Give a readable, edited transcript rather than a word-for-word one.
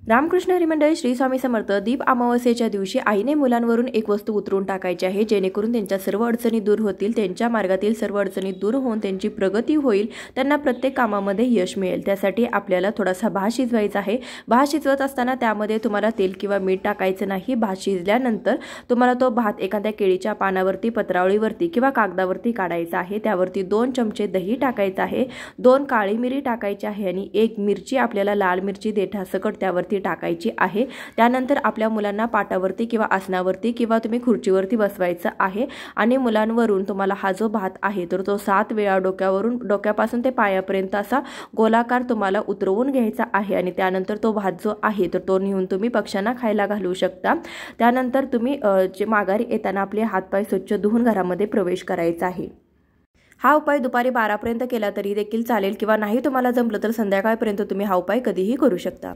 रामकृष्ण हरी मंडळी, श्री स्वामी समर्थ. दीप अमावस्येच्या दिवशी आईने मुलांवरून एक वस्तू उतरून टाकायची आहे, जेणेकरून त्यांच्या सर्व अडचणी दूर होतील, त्यांच्या मार्गातील सर्व अडचणी दूर होऊन त्यांची प्रगती होईल, त्यांना प्रत्येक कामामध्ये यश मिळेल. त्यासाठी आपल्याला थोडासा भात शिजवायचा आहे. भात शिजवत असताना त्यामध्ये तुम्हाला तेल किंवा मीठ टाकायचं नाही. भात शिजल्यानंतर तुम्हाला तो भात एखाद्या केळीच्या पानावरती, पत्रावळीवरती किंवा कागदावरती काढायचा आहे. त्यावरती 2 चमचे दही टाकायचं आहे, 2 काळी मिरी टाकायची आहे आणि 1 मिरची, आपल्याला लाल मिरची देठासकट त्यावरती टाकायची आहे. त्यानंतर आपल्या मुलांना पाटावरती किंवा आसनावरती किंवा तुम्ही खुर्चीवरती बसवायचं आहे आणि मुलांवरून तुम्हाला हा जो भात आहे तर तो 7 वेळा डोक्यापासून ते पायापर्यंत असा गोलाकार तुम्हाला उतरवून घ्यायचा आहे आणि त्यानंतर तो भात जो आहे तर तो नेऊन तुम्ही पक्ष्यांना खायला घालू शकता. त्यानंतर तुम्ही जे माघारी येताना आपले हातपाय स्वच्छ धुवून घरामध्ये प्रवेश करायचा आहे. हा उपाय दुपारी 12 पर्यंत केला तरी देखील चालेल किंवा नाही तुम्हाला जमलं तर संध्याकाळपर्यंत तुम्ही हा उपाय कधीही करू शकता.